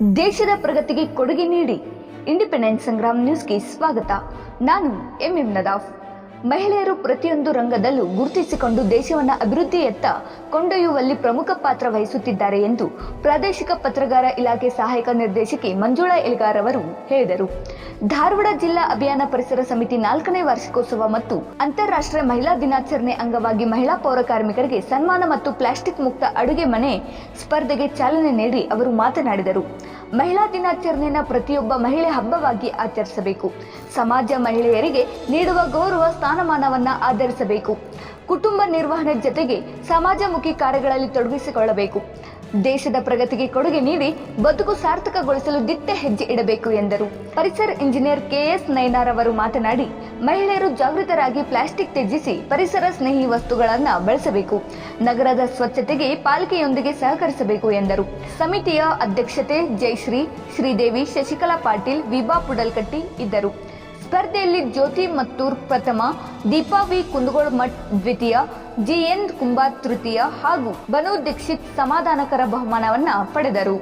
ದೇಶದ ಪ್ರಗತಿಗೆ ಕೊಡುಗೆ ನೀಡಿ ಇಂಡಿಪೆಂಡೆನ್ಸ್ ಸಂಗ್ರಾಮ್ ನ್ಯೂಸ್ಗೆ ಸ್ವಾಗತ. ನಾನು ಎಂಎಂ ನದಾಫ್. ಮಹಿಳೆಯರು ಪ್ರತಿಯೊಂದು ರಂಗದಲ್ಲೂ ಗುರುತಿಸಿಕೊಂಡು ದೇಶವನ್ನು ಅಭಿವೃದ್ಧಿಯತ್ತ ಕೊಂಡೊಯ್ಯುವಲ್ಲಿ ಪ್ರಮುಖ ಪಾತ್ರ ವಹಿಸುತ್ತಿದ್ದಾರೆ ಎಂದು ಪ್ರಾದೇಶಿಕ ಪತ್ರಗಾರ ಇಲಾಖೆ ಸಹಾಯಕ ನಿರ್ದೇಶಕಿ ಮಂಜುಳಾ ಎಲ್ಗಾರ್ ಅವರು ಹೇಳಿದರು. ಧಾರವಾಡ ಜಿಲ್ಲಾ ಅಭಿಯಾನ ಪರಿಸರ ಸಮಿತಿ 4ನೇ ವಾರ್ಷಿಕೋತ್ಸವ ಮತ್ತು ಅಂತಾರಾಷ್ಟ್ರೀಯ ಮಹಿಳಾ ದಿನಾಚರಣೆ ಅಂಗವಾಗಿ ಮಹಿಳಾ ಪೌರ ಕಾರ್ಮಿಕರಿಗೆ ಸನ್ಮಾನ ಮತ್ತು ಪ್ಲಾಸ್ಟಿಕ್ ಮುಕ್ತ ಅಡುಗೆ ಮನೆ ಸ್ಪರ್ಧೆಗೆ ಚಾಲನೆ ನೀಡಿ ಅವರು ಮಾತನಾಡಿದರು. ಮಹಿಳಾ ದಿನಾಚರಣೆಯನ್ನು ಪ್ರತಿಯೊಬ್ಬ ಮಹಿಳೆ ಹಬ್ಬವಾಗಿ ಆಚರಿಸಬೇಕು. ಸಮಾಜ ಮಹಿಳೆಯರಿಗೆ ನೀಡುವ ಗೌರವ ಸ್ಥಾನಮಾನವನ್ನು ಆಧರಿಸಬೇಕು. ಕುಟುಂಬ ನಿರ್ವಹಣೆ ಜೊತೆಗೆ ಸಮಾಜಮುಖಿ ಕಾರ್ಯಗಳಲ್ಲಿ ತೊಡಗಿಸಿಕೊಳ್ಳಬೇಕು. ದೇಶದ ಪ್ರಗತಿಗೆ ಕೊಡುಗೆ ನೀಡಿ ಬದುಕು ಸಾರ್ಥಕಗೊಳಿಸಲು ದಿಟ್ಟ ಹೆಜ್ಜೆ ಇಡಬೇಕು ಎಂದರು. ಪರಿಸರ ಇಂಜಿನಿಯರ್ ಕೆಎಸ್ ನೈನಾರ್ ಅವರು ಮಾತನಾಡಿ, ಮಹಿಳೆಯರು ಜಾಗೃತರಾಗಿ ಪ್ಲಾಸ್ಟಿಕ್ ತ್ಯಜಿಸಿ ಪರಿಸರ ಸ್ನೇಹಿ ವಸ್ತುಗಳನ್ನು ಬಳಸಬೇಕು. ನಗರದ ಸ್ವಚ್ಛತೆಗೆ ಪಾಲಿಕೆಯೊಂದಿಗೆ ಸಹಕರಿಸಬೇಕು ಎಂದರು. ಸಮಿತಿಯ ಅಧ್ಯಕ್ಷತೆ ಜಯಶ್ರೀ, ಶ್ರೀದೇವಿ, ಶಶಿಕಲಾ ಪಾಟೀಲ್, ವಿಭಾ ಪುಡಲ್ಕಟ್ಟಿ ಇದ್ದರು. ಸ್ಪರ್ಧೆಯಲ್ಲಿ ಜ್ಯೋತಿ ಮತ್ತೂರ್ ಪ್ರಥಮ, ದೀಪಾ ವಿ ಕುಂದಗೋಳ ಮಠ್ ದ್ವಿತೀಯ, ಜಿಎನ್ ಕುಂಬಾರ್ ತೃತೀಯ ಹಾಗೂ ಬನು ದೀಕ್ಷಿತ್ ಸಮಾಧಾನಕರ ಬಹುಮಾನವನ್ನ ಪಡೆದರು.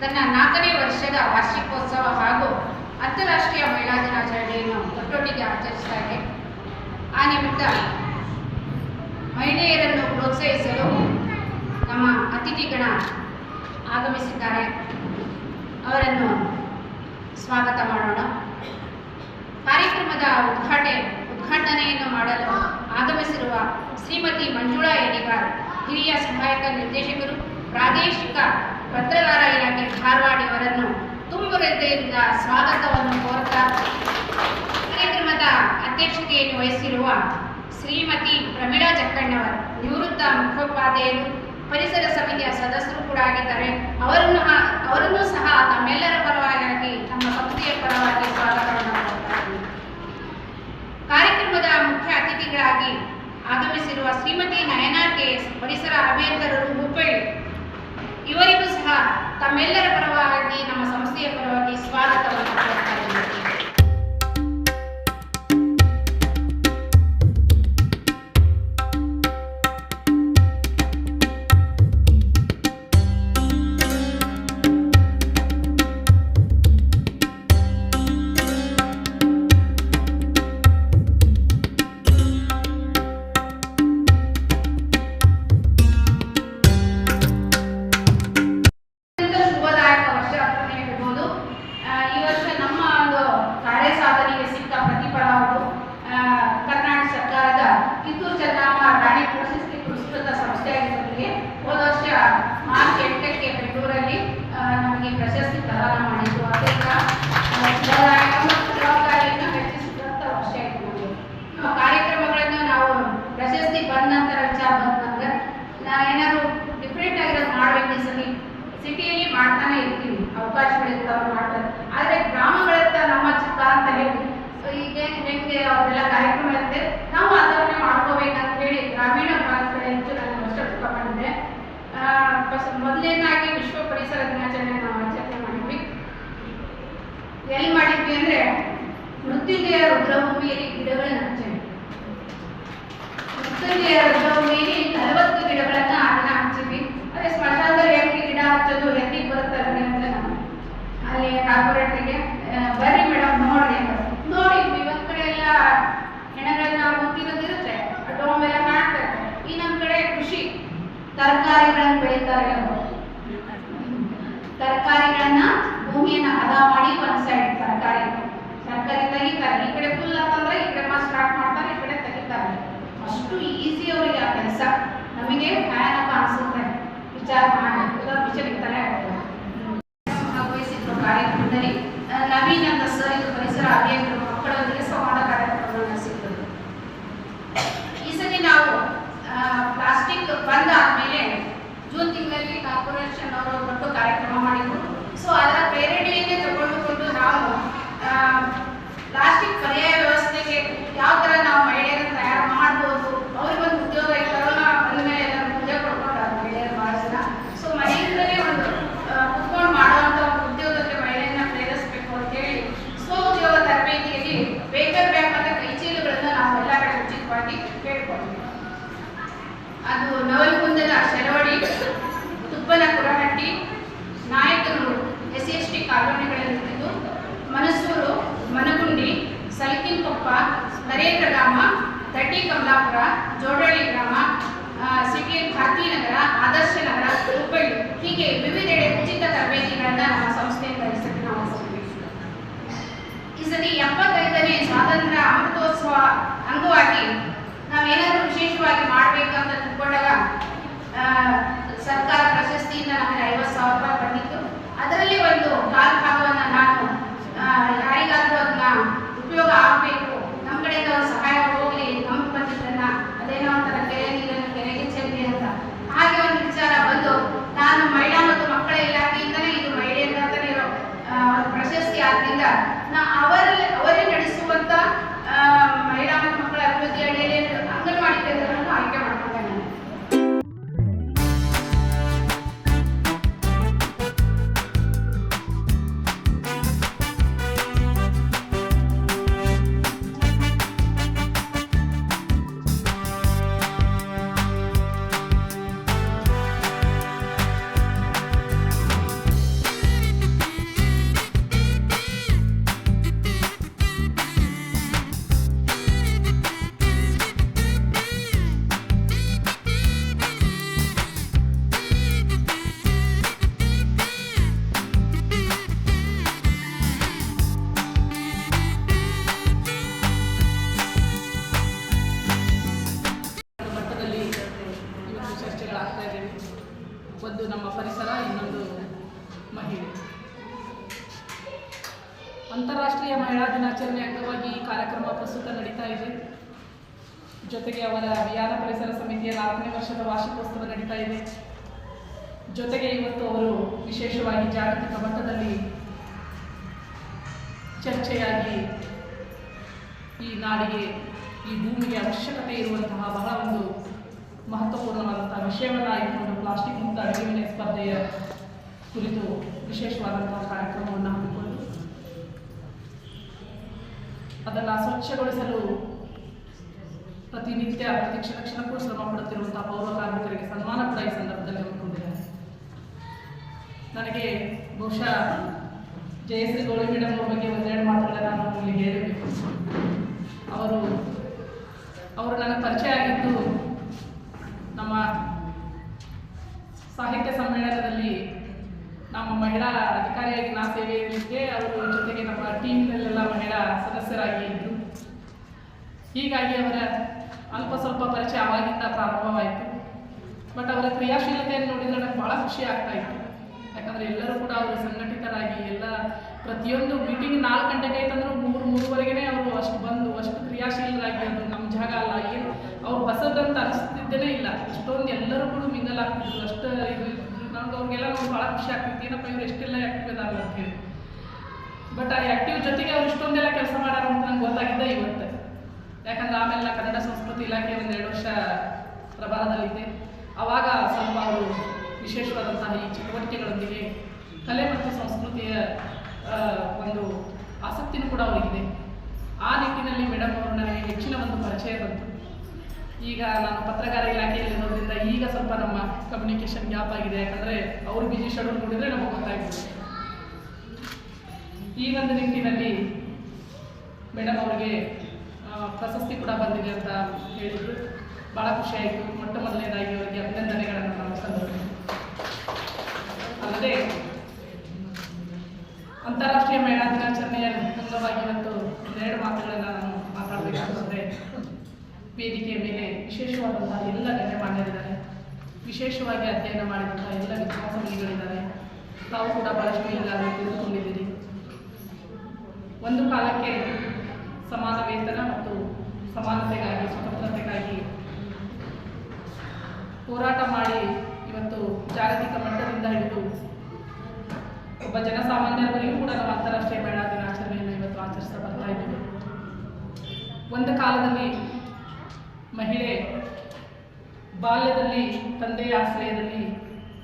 ತನ್ನ 4ನೇ ವರ್ಷದ ವಾರ್ಷಿಕೋತ್ಸವ ಹಾಗೂ ಅಂತಾರಾಷ್ಟ್ರೀಯ ಮಹಿಳಾ ದಿನಾಚರಣೆಯನ್ನು ಒಟ್ಟೊಟ್ಟಿಗೆ ಆಚರಿಸ್ತಾ ಇದೆ. ಆ ನಿಮಿತ್ತ ಮಹಿಳೆಯರನ್ನು ಪ್ರೋತ್ಸಾಹಿಸಲು ನಮ್ಮ ಅತಿಥಿಗಣ ಆಗಮಿಸಿದ್ದಾರೆ. ಅವರನ್ನು ಸ್ವಾಗತ ಮಾಡೋಣ. ಕಾರ್ಯಕ್ರಮದ ಉದ್ಘಾಟನೆಯನ್ನು ಮಾಡಲು ಆಗಮಿಸಿರುವ ಶ್ರೀಮತಿ ಮಂಜುಳಾ ಎಣಿಗಾರ್, ಹಿರಿಯ ಸಹಾಯಕ ನಿರ್ದೇಶಕರು, ಪ್ರಾದೇಶಿಕ ಪತ್ರಗಾರ ಇಲಾಖೆ ಧಾರವಾಡ ಇವರನ್ನು ತುಂಬ ಹೃದಯದಿಂದ ಸ್ವಾಗತವನ್ನು ಕೋರುತ್ತಾ, ಕಾರ್ಯಕ್ರಮದ ಅಧ್ಯಕ್ಷತೆಯನ್ನು ವಹಿಸಿರುವ ಶ್ರೀಮತಿ ಪ್ರಮೀಳಾ ಜಕ್ಕಣ್ಣವರ್, ನಿವೃತ್ತ ಮುಖ್ಯೋಪಾಧ್ಯಾಯರು, ಪರಿಸರ ಸಮಿತಿಯ ಸದಸ್ಯರು ಕೂಡ ಆಗಿದ್ದಾರೆ. ಅವರನ್ನು ಸಹ ತಮ್ಮೆಲ್ಲರ ಪರವಾಗಿ ನಮ್ಮ ಸಂಸ್ಥೆಯ ಪರವಾಗಿ ಸ್ವಾಗತವನ್ನು ಕೋರುತ್ತಾರೆ. ಕಾರ್ಯಕ್ರಮದ ಮುಖ್ಯ ಅತಿಥಿಗಳಾಗಿ ಆಗಮಿಸಿರುವ ಶ್ರೀಮತಿ ನಯನಾ ಕೆ.ಎಸ್, ಪರಿಸರ ಅಭಿಯಂತರರು, ಹುಬ್ಬಳ್ಳಿ, ಇವರಿಗೂ ಸಹ ತಮ್ಮೆಲ್ಲರ ಪರವಾಗಿ ನಮ್ಮ ಸಂಸ್ಥೆಯ ಪರವಾಗಿ ಸ್ವಾಗತವನ್ನು ಕೋರುತ್ತಾರೆ. ಪ್ರಶಸ್ತಿ ಪ್ರದಾನ ಮಾಡಿದ್ದು ಜವಾಬ್ದಾರಿಯನ್ನು ಹೆಚ್ಚಿಸಿದಂಥ ವರ್ಷ ಆಯಿತು. ನಮಗೆ ಕಾರ್ಯಕ್ರಮಗಳನ್ನು ನಾವು ಪ್ರಶಸ್ತಿ ಬಂದ ನಂತರ ವಿಚಾರ ಬಂದಾಗ ಏನಾದ್ರು ಡಿಫ್ರೆಂಟ್ ಆಗಿರೋದು ಮಾಡಬೇಕು. ಸಿಟಿಯಲ್ಲಿ ಮಾಡ್ತಾನೆ ಇರ್ತೀವಿ, ಅವಕಾಶಗಳಿರ್ತಾವೆ ಮಾಡ್ತಾರೆ. ಆದರೆ ಗ್ರಾಮಗಳತ್ತ ನಮ್ಮ ಚಿಕ್ಕ ಅಂತ ಹೇಳಿ ಈಗ ಹೆಂಗೆ ಅವರೆಲ್ಲ ಕಾರ್ಯಕ್ರಮ ಇರುತ್ತೆ, ನಾವು ಅದನ್ನೇ ಮಾಡ್ಕೋಬೇಕಂತ ಹೇಳಿ ಗ್ರಾಮೀಣ ಭಾಗದ ಕಡೆ ಹೆಚ್ಚು ನಾನು ವರ್ಷ ಮಾಡಿದ್ದೆ. ಮೊದಲನೇದಾಗಿ ವಿಶ್ವ ಪರಿಸರ ದಿನಾಚರಣೆ ನಾವು ಆಚರಣೆ ಮಾಡಿದ್ವಿ. ಎಲ್ಲಿ ಮಾಡಿದ್ವಿ ಅಂದ್ರೆ ಮೃತ್ಯುಂಜಯ ರುದ್ರಭೂಮಿಯಲ್ಲಿ ಗಿಡಗಳನ್ನ ಹಚ್ಚಿದ್ವಿ. ಮೃತ್ಯುಂಜಯ ರುದ್ರಭೂಮಿಯಲ್ಲಿ 40 ಗಿಡಗಳನ್ನ ಅದನ್ನ ಹಚ್ಚಿದ್ವಿ. ಅದೇ ಸ್ಮಶಾನದಲ್ಲಿ ಹೆಂಗೆ ಗಿಡ ಹಚ್ಚೋದು ಹೆಂಗೆ ಬರುತ್ತಾರೆ ಅಂತ ನಾವು ಅಲ್ಲಿ ಕಾರ್ಪೊರೇಟ್ರಿಗೆ ಬರ್ರಿ ಮೇಡಮ್ ನೋಡ್ರಿ ಅಂತ ನೋಡಿದ್ವಿ. ಒಂದ್ ಕಡೆ ಎಲ್ಲ ಹೆಣಗಳನ್ನ ಮುತ್ತಿರೋದಿರುತ್ತೆ, ಡೋಮ್ ಎಲ್ಲ ಮಾಡ್ತಾರೆ. ಇನ್ನೊಂದ್ ಕಡೆ ಕೃಷಿ ತರಕಾರಿಗಳನ್ನು ಬೆಳೀತಾರೆ. ತರಕಾರಿಗಳನ್ನ ಭೂಮಿಯನ್ನ ಹದ ಮಾಡಿ ಒಂದ್ ಸೈಡ್ ತರಕಾರಿ ತೆಗಿತಾರೆ. ಈ ಕಡೆ ಫುಲ್ ಅಂತಂದ್ರೆ ಈ ಕಡೆ ಸ್ಟಾರ್ಟ್ ಮಾಡ್ತಾರೆ, ಈ ಕಡೆ ತೆಗಿತಾರೆ. ಅಷ್ಟು ಈಸಿ ಅವರಿಗೆ ಆ ಕೆಲಸ. ನಮಗೆ ಭಯಾನಕ ಅನಿಸುತ್ತೆ ವಿಚಾರ ವಿಚಾರಿರ್ತಾರೆ. ಭಾಗವಹಿಸಿದ್ರು ಕಾರ್ಯಕ್ರಮದಲ್ಲಿ ನವೀನ್ ಅಂತ ಸರ್, ಇದು ಪರಿಸರ ಅಭಿಯಂತರು, ಮಕ್ಕಳೊಂದಿಗೆ ಸಂವಾದ ಕಾರ್ಯಕ್ರಮವನ್ನು ನಡೆಸಿದ್ರು. ಈ ಸತಿ ನಾವು ಪ್ಲಾಸ್ಟಿಕ್ ಬಂದ್ ಆದ್ಮೇಲೆ ಜೂನ್ ತಿಂಗಳಲ್ಲಿ ಕಾರ್ಪೊರೇಷನ್ ಅವರು ದೊಡ್ಡ ಕಾರ್ಯಕ್ರಮ ಮಾಡಿದ್ರು. ಸೊ ಅದರ ಪ್ರೇರಣೆಯನ್ನೇ ತಗೊಂಡುಕೊಂಡು ನಾವು ಪ್ಲಾಸ್ಟಿಕ್ ಪರ್ಯಾಯ ವ್ಯವಸ್ಥೆಗೆ ಯಾವ ಥರ ನಾವು ಮಹಿಳೆಯರನ್ನು ತಯಾರು ಮಾಡ್ಬೋದು, ಅವ್ರಿಗೊಂದು ಉದ್ಯೋಗ. ಈ ಕರೋನಾ ಬಂದ ಮೇಲೆ ಎಲ್ಲ ಉದ್ಯೋಗ ಕೊಡ್ಕೊಂಡಾರ ಮಹಿಳೆಯರು ಭಾಳ ಜನ. ಸೊ ಮನೆಯಿಂದಲೇ ಒಂದು ಅಂತಾರಾಷ್ಟ್ರೀಯ ಮಹಿಳಾ ದಿನಾಚರಣೆ ಅಂಗವಾಗಿ ಈ ಕಾರ್ಯಕ್ರಮ ಪ್ರಸ್ತುತ ನಡೀತಾ ಇದೆ. ಜೊತೆಗೆ ಅವರ ವಿಹಾರ ಪರಿಸರ ಸಮಿತಿಯ 4ನೇ ವರ್ಷದ ವಾರ್ಷಿಕೋತ್ಸವ ನಡೀತಾ ಇದೆ. ಜೊತೆಗೆ ಇವತ್ತು ಅವರು ವಿಶೇಷವಾಗಿ ಜಾಗತಿಕ ಮಟ್ಟದಲ್ಲಿ ಚರ್ಚೆಯಾಗಿ ಈ ನಾಡಿಗೆ, ಈ ಭೂಮಿಗೆ ಅವಶ್ಯಕತೆ ಇರುವಂತಹ ಬಹಳ ಒಂದು ಮಹತ್ವಪೂರ್ಣವಾದಂತಹ ವಿಷಯವನ್ನು ಆಯ್ದುಕೊಂಡು ಪ್ಲಾಸ್ಟಿಕ್ ಮುಕ್ತ ಅಡುಗೆ ಮನೆ ಸ್ಪರ್ಧೆಯ ಕುರಿತು ವಿಶೇಷವಾದಂತಹ ಕಾರ್ಯಕ್ರಮವನ್ನು ಹಮ್ಮಿಕೊಂಡು ಅದನ್ನು ಸ್ವಚ್ಛಗೊಳಿಸಲು ಪ್ರತಿನಿತ್ಯ ಪ್ರತಿ ಕ್ಷಣಕ್ಕೂ ಶ್ರಮ ಪಡುತ್ತಿರುವಂತಹ ಪೌರ ಕಾರ್ಮಿಕರಿಗೆ ಸನ್ಮಾನ ಕೂಡ ಈ ಸಂದರ್ಭದಲ್ಲಿ ಹಮ್ಮಿಕೊಂಡಿದ್ದಾರೆ. ನನಗೆ ಬಹುಶಃ ಜಯಶ್ರೀ ಗೌಳಿ ಮೇಡಮ್ ಅವ್ರ ಬಗ್ಗೆ ಒಂದೆರಡು ಮಾತುಗಳನ್ನು ನಾನು ಇಲ್ಲಿ ಹೇಳಬೇಕು. ಅವರು ನನಗೆ ಪರಿಚಯ ಆಗಿದ್ದು ನಮ್ಮ ಸಾಹಿತ್ಯ ಸಮ್ಮೇಳನದಲ್ಲಿ ನಮ್ಮ ಮಹಿಳಾ ಅಧಿಕಾರಿಯಾಗಿ ನಾ ಸೇವೆಯಲ್ಲಿದ್ದೆ. ಅವರ ಜೊತೆಗೆ ನಮ್ಮ ಟೀಮ್ನಲ್ಲೆಲ್ಲ ಮಹಿಳಾ ಸದಸ್ಯರಾಗಿ ಇದ್ದರು. ಹೀಗಾಗಿ ಅವರ ಅಲ್ಪ ಸ್ವಲ್ಪ ಪರಿಚಯ ಆವಾಗಿಂದ ಪ್ರಾರಂಭವಾಯಿತು. ಬಟ್ ಅವರ ಕ್ರಿಯಾಶೀಲತೆಯನ್ನು ನೋಡಿದರೆ ನನಗೆ ಭಾಳ ಖುಷಿ ಆಗ್ತಾ ಇತ್ತು. ಯಾಕಂದರೆ ಎಲ್ಲರೂ ಕೂಡ ಅವರು ಸಂಘಟಿತರಾಗಿ ಎಲ್ಲ ಪ್ರತಿಯೊಂದು ಮೀಟಿಂಗ್ 4 ಗಂಟೆಗೆ ಆಯ್ತಂದ್ರೆ 3-3:30ಗೆ ಅವರು ಅಷ್ಟು ಕ್ರಿಯಾಶೀಲರಾಗಿ, ಅದು ನಮ್ಮ ಜಾಗ ಅಲ್ಲ, ಏನು ಅವ್ರು ಹೊಸದಂತ ಅನಿಸ್ತಿದ್ದೇನೆ ಇಲ್ಲ. ಅಷ್ಟೊಂದು ಎಲ್ಲರೂ ಕೂಡ ಮಿಂಗಲ್ ಆಗ್ತಿದ್ರು. ಅಷ್ಟು ಇದು ನಮ್ಗೆ ಅವ್ರಿಗೆಲ್ಲ ನೋಡಿ ಭಾಳ ಖುಷಿ ಆಗ್ತಿತ್ತು. ಏನಪ್ಪ ಇವ್ರು ಎಷ್ಟೆಲ್ಲ ಆ್ಯಕ್ಟಿವ್ ಇದಾರಲ್ಲ ಅಂತ ಹೇಳಿ. ಬಟ್ ಆ ಆ್ಯಕ್ಟಿವ್ ಜೊತೆಗೆ ಅವ್ರು ಇಷ್ಟೊಂದೆಲ್ಲ ಕೆಲಸ ಮಾಡ್ಯಾರ ಅಂತ ನಂಗೆ ಗೊತ್ತಾಗಿದ್ದೆ ಇವತ್ತು. ಯಾಕಂದ್ರೆ ಆಮೇಲೆ ನಾ ಕನ್ನಡ ಸಂಸ್ಕೃತಿ ಇಲಾಖೆ 2 ವರ್ಷ ಪ್ರಭಾರದಲ್ಲಿದ್ದೆ. ಆವಾಗ ಸ್ವಲ್ಪ ಅವರು ವಿಶೇಷವಾದಂತಹ ಈ ಚಟುವಟಿಕೆಗಳೊಂದಿಗೆ ಕಲೆ ಮತ್ತು ಸಂಸ್ಕೃತಿಯ ಒಂದು ಆಸಕ್ತಿನೂ ಕೂಡ ಅವರಿಗಿದೆ. ಆ ನಿಟ್ಟಿನಲ್ಲಿ ಮೇಡಮ್ ಅವರು ನನಗೆ ಹೆಚ್ಚಿನ ಒಂದು ಪರಿಚಯ ಬಂತು. ಈಗ ನಾನು ಪತ್ರಕಾರ ಇಲಾಖೆಯಲ್ಲಿರೋದ್ರಿಂದ ಈಗ ಸ್ವಲ್ಪ ನಮ್ಮ ಕಮ್ಯುನಿಕೇಷನ್ ಗ್ಯಾಪ್ ಆಗಿದೆ. ಯಾಕಂದರೆ ಅವರು ಬಿಜಿ ಶೆಡ್ಯೂಲ್ ನೋಡಿದರೆ ನಮಗೆ ಗೊತ್ತಾಗ್ತದೆ. ಈ ಒಂದು ನಿಟ್ಟಿನಲ್ಲಿ ಮೇಡಮ್ ಅವರಿಗೆ ಪ್ರಶಸ್ತಿ ಕೂಡ ಬಂದಿದೆ ಅಂತ ಹೇಳಿದರು. ಭಾಳ ಖುಷಿಯಾಯಿತು. ಮೊದಲನೇದಾಗಿ ಅವರಿಗೆ ಅಭಿನಂದನೆಗಳನ್ನು ನಾನು ಸಲ್ಲಿಸ್ತೇನೆ. ಅಲ್ಲದೆ ಅಂತಾರಾಷ್ಟ್ರೀಯ ಮಹಿಳಾ ದಿನಾಚರಣೆಯ ಅಂಗವಾಗಿ ಇವತ್ತು 2 ಮಾತುಗಳನ್ನು ನಾನು ಮಾತಾಡಬೇಕಾದರೆ, ವೇದಿಕೆಯ ಮೇಲೆ ವಿಶೇಷವಾದಂತಹ ಎಲ್ಲ ಗಣ್ಯಮಾನ್ಯರಿದ್ದಾರೆ. ವಿಶೇಷವಾಗಿ ಅಧ್ಯಯನ ಮಾಡಿದಂತಹ ಎಲ್ಲ ವಿದ್ವಾಂಸಗಳಿದ್ದಾರೆ. ತಾವು ಕೂಡ ಭಾಳಷ್ಟು ಈಗಾಗಲೇ ತಿಳಿದುಕೊಂಡಿದ್ದೀರಿ. ಒಂದು ಕಾಲಕ್ಕೆ ಸಮಾನ ವೇತನ ಮತ್ತು ಸಮಾನತೆಗಾಗಿ, ಸ್ವತಂತ್ರತೆಗಾಗಿ ಹೋರಾಟ ಮಾಡಿ ಇವತ್ತು ಜಾಗತಿಕ ಮಟ್ಟದಿಂದ ಹಿಡಿದು ಒಬ್ಬ ಜನಸಾಮಾನ್ಯರಿಗೂ ಕೂಡ ನಾವು ಅಂತಾರಾಷ್ಟ್ರೀಯ ಮಹಿಳಾ ದಿನಾಚರಣೆಯನ್ನು ಇವತ್ತು ಆಚರಿಸ್ತಾ ಬರ್ತಾ ಇದ್ದೀವಿ. ಒಂದು ಕಾಲದಲ್ಲಿ ಮಹಿಳೆ ಬಾಲ್ಯದಲ್ಲಿ ತಂದೆಯ ಆಶ್ರಯದಲ್ಲಿ,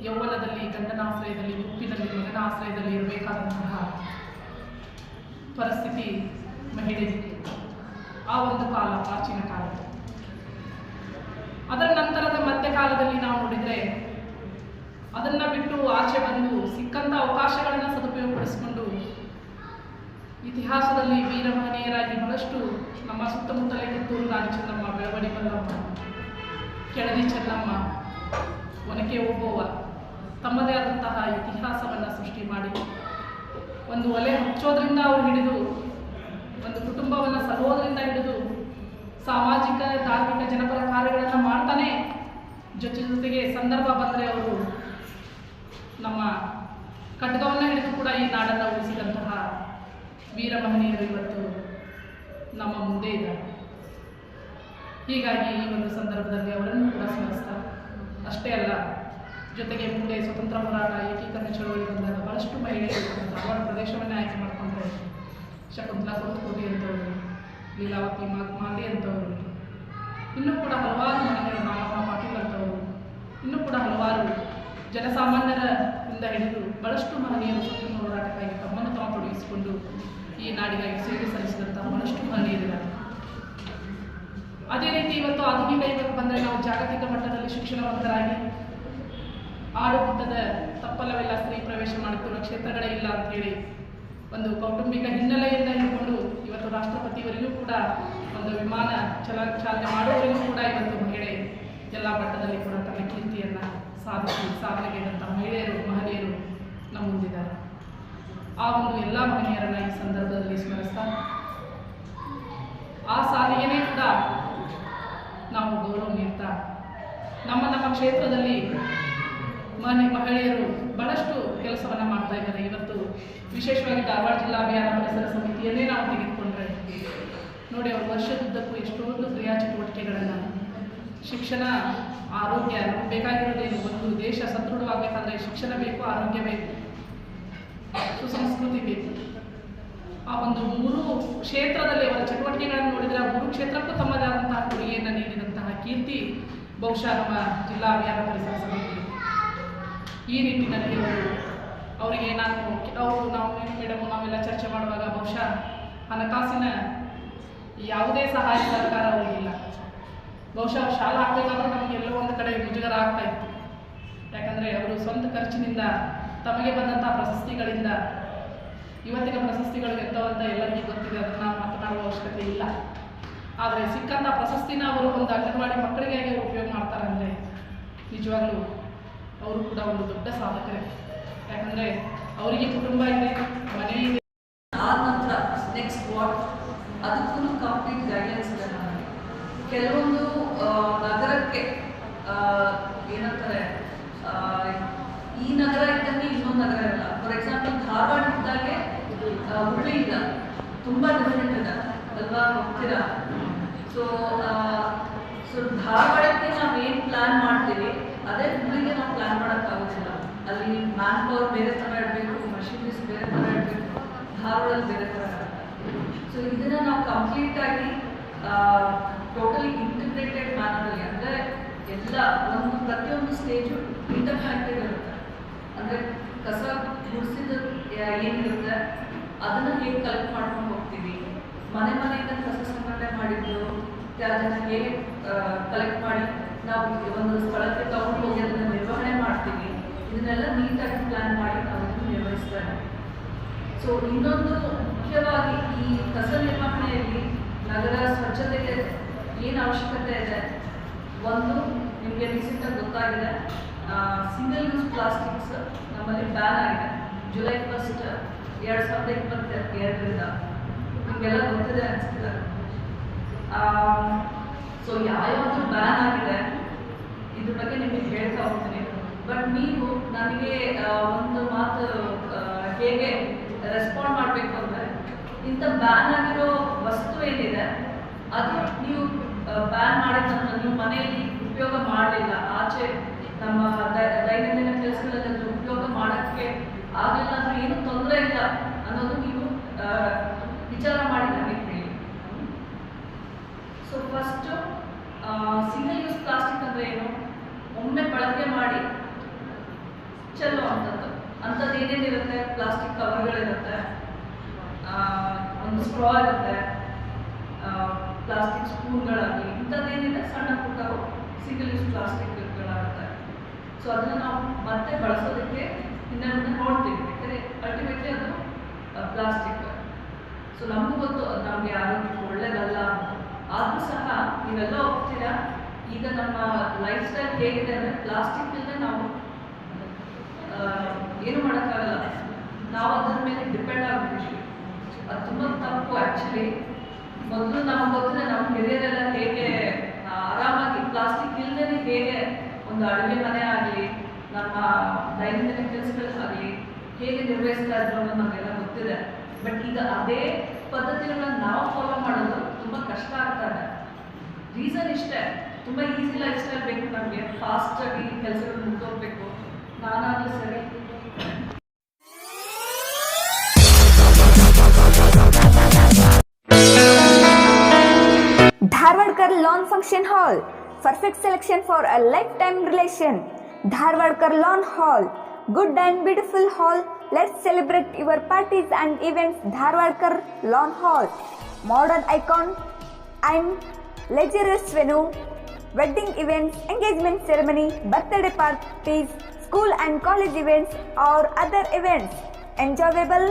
ಯೌವನದಲ್ಲಿ ಗಂಡನ ಆಶ್ರಯದಲ್ಲಿ, ಮುಪ್ಪಿನಲ್ಲಿ ಮಗನ ಆಶ್ರಯದಲ್ಲಿ ಇರಬೇಕಾದಂತಹ ಪರಿಸ್ಥಿತಿ ಮಹಿಳೆಗಿತ್ತು. ಆ ಒಂದು ಕಾಲ ಪ್ರಾಚೀನ ಕಾಲ. ಅದರ ನಂತರದ ಮಧ್ಯಕಾಲದಲ್ಲಿ ನಾವು ನೋಡಿದರೆ ಅದನ್ನು ಬಿಟ್ಟು ಆಚೆ ಬಂದು ಸಿಕ್ಕಂಥ ಅವಕಾಶಗಳನ್ನು ಸದುಪಯೋಗಪಡಿಸಿಕೊಂಡು ಇತಿಹಾಸದಲ್ಲಿ ವೀರಮಹನೀಯರಾಗಿ ಬಹಳಷ್ಟು ನಮ್ಮ ಸುತ್ತಮುತ್ತಲೇ ಕಿತ್ತೂರು ರಾಣಿ ಚೆನ್ನಮ್ಮ, ಬೆಳವಡಿ ಮಲ್ಲಮ್ಮ, ಕೆಳದಿ ಚೆನ್ನಮ್ಮ, ಒನಕೆ ಓಬವ್ವ ತಮ್ಮದೇ ಆದಂತಹ ಇತಿಹಾಸವನ್ನು ಸೃಷ್ಟಿ ಮಾಡಿ ಒಂದು ಒಲೆ ಹಚ್ಚೋದ್ರಿಂದ ಅವರು ಹಿಡಿದು ಒಂದು ಕುಟುಂಬವನ್ನು ಸಲೋದ್ರಿಂದ ಹಿಡಿದು ಸಾಮಾಜಿಕ ಧಾರ್ಮಿಕ ಜನಪರ ಕಾರ್ಯಗಳನ್ನು ಮಾಡ್ತಾನೆ ಜೊತೆಗೆ ಸಂದರ್ಭ ಬಂದರೆ ಅವರು ನಮ್ಮ ಖಡ್ಗವನ್ನು ಹಿಡಿದು ಕೂಡ ಈ ನಾಡನ್ನು ಉಳಿಸಿದಂತಹ ವೀರ ಮಹನೀಯರು ಇವತ್ತು ನಮ್ಮ ಮುಂದೆ ಇದ್ದಾರೆ. ಹೀಗಾಗಿ ಈ ಒಂದು ಸಂದರ್ಭದಲ್ಲಿ ಅವರನ್ನು ಕೂಡ ಸ್ಮರಿಸ್ತಾ, ಅಷ್ಟೇ ಅಲ್ಲ ಜೊತೆಗೆ ಮುಂದೆ ಸ್ವತಂತ್ರ ಹೋರಾಟ, ಏಕೀಕರಣ ಚಳವಳಿ ಬಂದಾಗ ಬಹಳಷ್ಟು ಮಹಿಳೆಯರು ಧಾರವಾಡ ಪ್ರದೇಶವನ್ನೇ ಆಯ್ಕೆ ಮಾಡಿಕೊಂಡ್ರೆ ಶಕುಂತಲಾ ಕೊರಟಕೋಟಿ ಅಂತವರು, ಲೀಲಾವತಿ ಮಾಂಡೆ ಅಂತವರು, ಇನ್ನೂ ಕೂಡ ಹಲವಾರು ಮಹಿಳೆಯರು, ನಾಗಮ್ಮ ಪಾಟೀಲ್ ಅಂತವರು, ಇನ್ನೂ ಕೂಡ ಹಲವಾರು ಜನಸಾಮಾನ್ಯರಿಂದ ಹಿಡಿದು ಬಹಳಷ್ಟು ಮಹನೀಯರು ಸ್ವತಂತ್ರ ಹೋರಾಟಕ್ಕಾಗಿ ತಮ್ಮನ್ನು ತಾವು ತೊಡಗಿಸಿಕೊಂಡು ಈ ನಾಡಿಗಾಗಿ ಸೇವೆ ಸಲ್ಲಿಸಿದಂಥ ಬಹಳಷ್ಟು ಮಹನೀಯರಿದ್ದಾರೆ. ಅದೇ ರೀತಿ ಇವತ್ತು ಆಧುನಿಕ ಯುಗಕ್ಕೆ ಬಂದರೆ ನಾವು ಜಾಗತಿಕ ಮಟ್ಟದಲ್ಲಿ ಶಿಕ್ಷಣವಂತರಾಗಿ ಆಡುಗುತ್ತದ ತಪ್ಪಲವೆಲ್ಲ ಸ್ತ್ರೀ ಪ್ರವೇಶ ಮಾಡುತ್ತಿರುವ ಕ್ಷೇತ್ರಗಳೇ ಇಲ್ಲ ಅಂತ ಹೇಳಿ ಒಂದು ಕೌಟುಂಬಿಕ ಹಿನ್ನೆಲೆಯಿಂದ ಹಿಡ್ಕೊಂಡು ಇವತ್ತು ರಾಷ್ಟ್ರಪತಿಯವರಿಗೂ ಕೂಡ ಒಂದು ವಿಮಾನ ಚಾಲನೆ ಮಾಡುವವರಿಗೂ ಕೂಡ ಇವತ್ತು ಮಹಿಳೆ ಎಲ್ಲ ಮಟ್ಟದಲ್ಲಿ ಕೂಡ ತನ್ನ ಕೀರ್ತಿಯನ್ನು ಸಾಧನೆಗೈದಂಥ ಮಹನೀಯರು ನಮ್ಮ ಮುಂದಿದ್ದಾರೆ. ಆ ಒಂದು ಎಲ್ಲ ಮಹನೀಯರನ್ನು ಈ ಸಂದರ್ಭದಲ್ಲಿ ಸ್ಮರಿಸ್ತಾ, ಆ ಸಾಧನೆಯೇ ಕೂಡ ನಾವು ಗೌರವ ನೀಡ್ತಾ ನಮ್ಮ ಕ್ಷೇತ್ರದಲ್ಲಿ ಮಹಿಳೆಯರು ಬಹಳಷ್ಟು ಕೆಲಸವನ್ನು ಮಾಡ್ತಾ ಇದ್ದಾರೆ. ಇವತ್ತು ವಿಶೇಷವಾಗಿ ಧಾರವಾಡ ಜಿಲ್ಲಾ ಅಭಿಯಾನ ಪರಿಸರ ಸಮಿತಿಯನ್ನೇ ನಾವು ತೆಗೆದುಕೊಂಡ್ರೆ ನೋಡಿ, ಅವರು ವರ್ಷದುದ್ದಕ್ಕೂ ಎಷ್ಟೊಂದು ಕ್ರಿಯಾ ಚಟುವಟಿಕೆಗಳನ್ನು, ಶಿಕ್ಷಣ, ಆರೋಗ್ಯ, ನಮಗೆ ಬೇಕಾಗಿರೋದೇನು, ಒಂದು ದೇಶ ಸದೃಢವಾಗಬೇಕಾದ್ರೆ ಶಿಕ್ಷಣ ಬೇಕು, ಆರೋಗ್ಯ ಬೇಕು, ಸುಸಂಸ್ಕೃತಿ ಬೇಕು. ಆ ಒಂದು 3 ಕ್ಷೇತ್ರದಲ್ಲಿ ಅವರ ಚಟುವಟಿಕೆಗಳನ್ನು ನೋಡಿದರೆ ಆ 3 ಕ್ಷೇತ್ರಕ್ಕೂ ತಮ್ಮದೇ ಆದಂತಹ ಕೊಡುಗೆಯನ್ನು ನೀಡಿದಂತಹ ಕೀರ್ತಿ ಬಹುಶಃ ನಮ್ಮ ಜಿಲ್ಲಾ ಅಭಿಯಾನ ಪರಿಸರ ಸಮಿತಿ. ಈ ನಿಟ್ಟಿನಲ್ಲಿ ಅವರಿಗೆ ನಾವು ಮೇಡಮ್ ನಾವೆಲ್ಲ ಚರ್ಚೆ ಮಾಡುವಾಗ ಬಹುಶಃ ಹಣಕಾಸಿನ ಯಾವುದೇ ಸಹಾಯ ಸರ್ಕಾರ ಅವರಿಗಿಲ್ಲ. ಬಹುಶಃ ಅವ್ರು ಶಾಲೆ ಹಾಕಬೇಕಾದ್ರೂ ನಮಗೆಲ್ಲೋ ಒಂದು ಕಡೆ ಮುಜುಗರ ಆಗ್ತಾ ಇತ್ತು. ಯಾಕಂದರೆ ಅವರು ಸ್ವಂತ ಖರ್ಚಿನಿಂದ ತಮಗೆ ಬಂದಂಥ ಪ್ರಶಸ್ತಿಗಳಿಂದ, ಇವತ್ತಿನ ಪ್ರಶಸ್ತಿಗಳು ಇರ್ತಾವಂತ ಎಲ್ಲರಿಗೂ ಗೊತ್ತಿದೆ, ಅದನ್ನು ಮಾತನಾಡುವ ಅವಶ್ಯಕತೆ ಇಲ್ಲ. ಆದರೆ ಸಿಕ್ಕಂಥ ಪ್ರಶಸ್ತಿನ ಅವರು ಒಂದು ಅಂಗನವಾಡಿ ಮಕ್ಕಳಿಗೆ ಉಪಯೋಗ ಮಾಡ್ತಾರೆ ಅಂದರೆ ನಿಜವಾಗ್ಲೂ ಅವರು ಕೂಡ ಒಂದು ದೊಡ್ಡ ಸಾಧಕರೇ. ಯಾಕಂದರೆ ಅವರಿಗೆ ಕುಟುಂಬ ಇದೆ, ಮನೆ ಇದೆ. ಆದ ನಂತರ ನೆಕ್ಸ್ಟ್ ವಾಟ್ ಅದಕ್ಕೂ ಕಂಪ್ಲೀಟ್ ಗೈಡ್ಲೈನ್ಸ್ ಇದೆ ನಮಗೆ. ಕೆಲವೊಂದು ನಗರಕ್ಕೆ ಏನಂತಾರೆ, ಈ ನಗರ ಇದ್ದಂಗೆ ಇನ್ನೊಂದು ನಗರ ಇಲ್ಲ. ಫಾರ್ ಎಕ್ಸಾಂಪಲ್ ಧಾರವಾಡ ಇದ್ದಾಗೆ ಹುಬ್ಳಿ ಇಲ್ಲ, ತುಂಬ ಡಿಫ್ರೆಂಟ್ ಇದೆ ಅಲ್ವಾ, ಹೋಗ್ತೀರಾ? ಸೊ ಧಾರವಾಡಕ್ಕೆ ನಾವೇನು ಪ್ಲ್ಯಾನ್ ಮಾಡ್ತೀವಿ ಅದೇ ಹುಬ್ಳಿಗೆ ನಾವು ಪ್ಲ್ಯಾನ್ ಮಾಡೋಕ್ಕಾಗೋದಿಲ್ಲ. ಅಲ್ಲಿ ಮ್ಯಾನ್ ಪವರ್ ಬೇರೆ ಥರ ಇರಬೇಕು, ಮಷಿನರೀಸ್ ಬೇರೆ ಥರ ಇರಬೇಕು, ಧಾರವಾಡಲ್ಲಿ ಬೇರೆ ಥರ ಇರುತ್ತೆ. ಸೊ ಇದನ್ನು ನಾವು ಕಂಪ್ಲೀಟಾಗಿ ಟೋಟಲಿ ಇಂಟಿಗ್ರೇಟೆಡ್ ಮ್ಯಾನರಲ್ಲಿ, ಅಂದರೆ ಎಲ್ಲ ಪ್ರತಿಯೊಂದು ಸ್ಟೇಜು ಇಂಟರ್ಕನೆಕ್ಟೆಡ್ ಇರುತ್ತೆ. ಅಂದರೆ ಕಸ ಗುಡಿಸಿದ ಏನಿರುತ್ತೆ ಅದನ್ನು ಹೇಗೆ ಕಲೆಕ್ಟ್ ಮಾಡ್ಕೊಂಡು ಹೋಗ್ತೀವಿ, ಮನೆಯಿಂದ ಕಸ ಸಂಗ್ರಹಣೆ ಮಾಡಿದ್ದು ತ್ಯಾಜ್ಯನ ಹೇಗೆ ಕಲೆಕ್ಟ್ ಮಾಡಿ ನಾವು ಒಂದು ಸ್ಥಳಕ್ಕೆ ತಗೊಂಡು ಹೋಗಿ ಅದನ್ನು ನಿರ್ವಹಣೆ ಮಾಡ್ತೀವಿ, ಇದನ್ನೆಲ್ಲ ನೀಟಾಗಿ ಪ್ಲ್ಯಾನ್ ಮಾಡಿ ನಾವು ಇದನ್ನು ನಿರ್ವಹಿಸ್ತಾ ಇದ್ದೀವಿ. ಸೊ ಇನ್ನೊಂದು ಮುಖ್ಯವಾಗಿ ಈ ಕಸ ನಿರ್ವಹಣೆಯಲ್ಲಿ ನಗರ ಸ್ವಚ್ಛತೆಗೆ ಏನು ಅವಶ್ಯಕತೆ ಇದೆ, ಒಂದು ನಿಮಗೆ ರೀಸೆಂಟಾಗಿ ಗೊತ್ತಾಗಿದೆ, ಸಿಂಗಲ್ ಯೂಸ್ ಪ್ಲಾಸ್ಟಿಕ್ಸ್ ನಮ್ಮಲ್ಲಿ ಬ್ಯಾನ್ ಆಗಿದೆ ಜುಲೈ 1, 2022ರಿಂದ. ನಿಮಗೆಲ್ಲ ಗೊತ್ತಿದೆ ಅನಿಸ್ತಿದೆ. ಸೊ ಯಾವ್ಯಾವುದು ಬ್ಯಾನ್ ಆಗಿದೆ ಇದ್ರ ಬಗ್ಗೆ ನಿಮಗೆ ಹೇಳ್ತಾ ಹೋಗ್ತೀನಿ. ಬಟ್ ನೀವು ನನಗೆ ಒಂದು ಮಾತು ಹೇಗೆ ರೆಸ್ಪಾಂಡ್ ಮಾಡಬೇಕು ಅಂದರೆ, ಇಂಥ ಬ್ಯಾನ್ ಆಗಿರೋ ವಸ್ತು ಏನಿದೆ ಅದು ನೀವು ಬ್ಯಾನ್ ಮಾಡಿದ ನಂತರ ನೀವು ಮನೆಯಲ್ಲಿ ಉಪಯೋಗ ಮಾಡಲಿಲ್ಲ, ಆಚೆ ನಮ್ಮ ದೈನಂದಿನ ಕೆಲಸಗಳಲ್ಲಿ ಉಪಯೋಗ ಮಾಡೋಕ್ಕೆ ಆಗಲಿಲ್ಲ ಅಂದರೆ ಏನು ತೊಂದರೆ ಇಲ್ಲ ಅನ್ನೋದು ನೀವು ವಿಚಾರ ಮಾಡಿ ನನಗೆ ಹೇಳಿ. So first single use plastic ಅಂದರೆ ಏನು, ಒಮ್ಮೆ ಬಳಕೆ ಮಾಡಿ ಚೆಲ್ಲೋ ಅಂಥದ್ದು ಏನೇನಿರುತ್ತೆ, ಪ್ಲಾಸ್ಟಿಕ್ ಕವರ್ಗಳಿರುತ್ತೆ, ಒಂದು ಸ್ಟ್ರಾ ಇರುತ್ತೆ, ಪ್ಲಾಸ್ಟಿಕ್ ಸ್ಪೂನ್ಗಳಾಗಲಿ, ಇಂಥದ್ದೇನಿದೆ ಸಣ್ಣ ಪುಟ್ಟವು ಸಿಂಗಲ್ ಯೂಸ್ ಪ್ಲಾಸ್ಟಿಕ್ಗಳಾಗುತ್ತೆ. ಸೊ ಅದನ್ನು ನಾವು ಮತ್ತೆ ಬಳಸೋದಕ್ಕೆ ಹಿಂದೆ ನೋಡ್ತೀವಿ, ಯಾಕಂದರೆ ಅಲ್ಟಿಮೇಟ್ಲಿ ಅದು ಪ್ಲಾಸ್ಟಿಕ್. ಸೊ ನಮಗೂ ಗೊತ್ತು ಅದು ನಮಗೆ ಆರೋಗ್ಯಕ್ಕೆ ಒಳ್ಳೆಯದಲ್ಲ. ಆದರೂ ಸಹ ನೀವೆಲ್ಲ ಹೋಗ್ತೀರಾ, ಈಗ ನಮ್ಮ ಲೈಫ್ ಸ್ಟೈಲ್ ಹೇಗಿದೆ ಅಂದರೆ ಪ್ಲಾಸ್ಟಿಕ್ ಇಲ್ಲದೆ ನಾವು ಏನು ಮಾಡೋಕ್ಕಾಗಲ್ಲ, ನಾವು ಅದರ ಮೇಲೆ ಡಿಪೆಂಡ್ ಆಗ್ಬಿಟ್ಟಿದ್ದೀವಿ. ಅದು ತುಂಬ ತಪ್ಪು ಆ್ಯಕ್ಚುಲಿ. ಮೊದಲು ನಮಗೆ ಗೊತ್ತಿದೆ ನಮ್ಮ ಹಿರಿಯರೆಲ್ಲ ಹೇಗೆ ಆರಾಮಾಗಿ ಪ್ಲಾಸ್ಟಿಕ್ ಇಲ್ಲದೇ ಹೇಗೆ ಒಂದು ಅಡುಗೆ ಮನೆ ಆಗಲಿ, ನಮ್ಮ ದೈನಂದಿನ ಕೆಲಸಗಳಾಗಲಿ ಹೇಗೆ ನಿರ್ವಹಿಸ್ತಾ ಇದ್ರು ಅನ್ನೋದು ನಮಗೆಲ್ಲ ಗೊತ್ತಿದೆ. ಬಟ್ ಈಗ ಅದೇ ಪದ್ಧತಿಗಳನ್ನ ನಾವು ಫಾಲೋ ಮಾಡೋದು ತುಂಬ ಕಷ್ಟ ಆಗ್ತದೆ. ರೀಸನ್ ಇಷ್ಟೇ, ತುಂಬ ಈಸಿ ಲೈಫ್ ಸ್ಟೈಲ್ ಬೇಕು ನಮಗೆ, ಫಾಸ್ಟಾಗಿ ಕೆಲಸಗಳು ಮುಗಿದೋಗ್ಬೇಕು. ನಾನಾಗಲೂ ಸರಿ. Dharwadkar Lawn Function Hall, perfect selection for a lifetime relation. Dharwadkar Lawn Hall, good and beautiful hall. Let's celebrate your parties and events. Dharwadkar Lawn Hall, modern icon and luxurious venue, wedding events, engagement ceremony, birthday parties, school and college events or other events. Enjoyable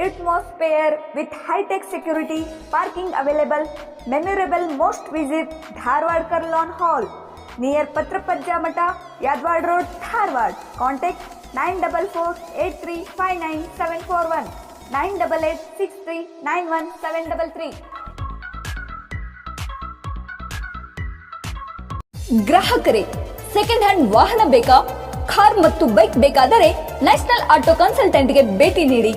atmosphere with high-tech security, parking available, memorable most visit Dharwadkar Lawn Hall, near Patrapajja Mata, Yadwad Road, Dharwad. Contact 944-8359-741, 988-6391-733. ಗ್ರಾಹಕರೇ, second hand ವಾಹನ ಬೇಕಾ? Car ಮತ್ತು bike ಬೇಕಾದರೆ national auto ಕನ್ಸಲ್ಟೆಂಟ್ಗೆ ಭೇಟಿ ನೀಡಿ.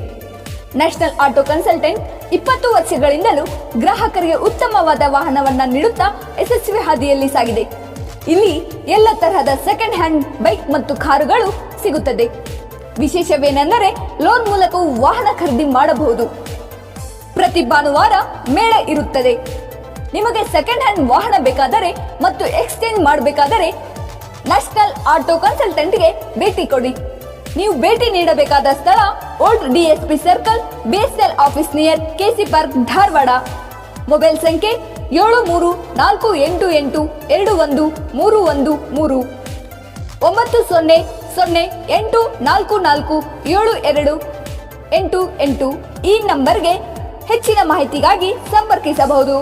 National auto consultant 20 ವರ್ಷಗಳಿಂದಲೂ ಗ್ರಾಹಕರಿಗೆ ಉತ್ತಮವಾದ ವಾಹನವನ್ನ ನೀಡುತ್ತಾ ಯಶಸ್ವಿ ಹಾದಿಯಲ್ಲಿ ಸಾಗಿದೆ. ಇಲ್ಲಿ ಎಲ್ಲ ತರಹದ ಸೆಕೆಂಡ್ ಹ್ಯಾಂಡ್ ಬೈಕ್ ಮತ್ತು ಕಾರುಗಳು ಸಿಗುತ್ತದೆ. ವಿಶೇಷವೇನೆಂದರೆ ಲೋನ್ ಮೂಲಕವೂ ವಾಹನ ಖರೀದಿ ಮಾಡಬಹುದು. ಪ್ರತಿ ಭಾನುವಾರ ಮೇಳ ಇರುತ್ತದೆ. ನಿಮಗೆ ಸೆಕೆಂಡ್ ಹ್ಯಾಂಡ್ ವಾಹನ ಬೇಕಾದರೆ ಮತ್ತು ಎಕ್ಸ್ಚೇಂಜ್ ಮಾಡಬೇಕಾದರೆ ನ್ಯಾಷನಲ್ ಆಟೋ ಕನ್ಸಲ್ಟೆಂಟ್ಗೆ ಭೇಟಿ ಕೊಡಿ. ನೀವು ಭೇಟಿ ನೀಡಬೇಕಾದ ಸ್ಥಳ old DSP circle, BSL office near KC park, Dharwad. Mobile ಸಂಖ್ಯೆ 7348821313 9008447288. ಈ ನಂಬರ್ಗೆ ಹೆಚ್ಚಿನ ಮಾಹಿತಿಗಾಗಿ ಸಂಪರ್ಕಿಸಬಹುದು.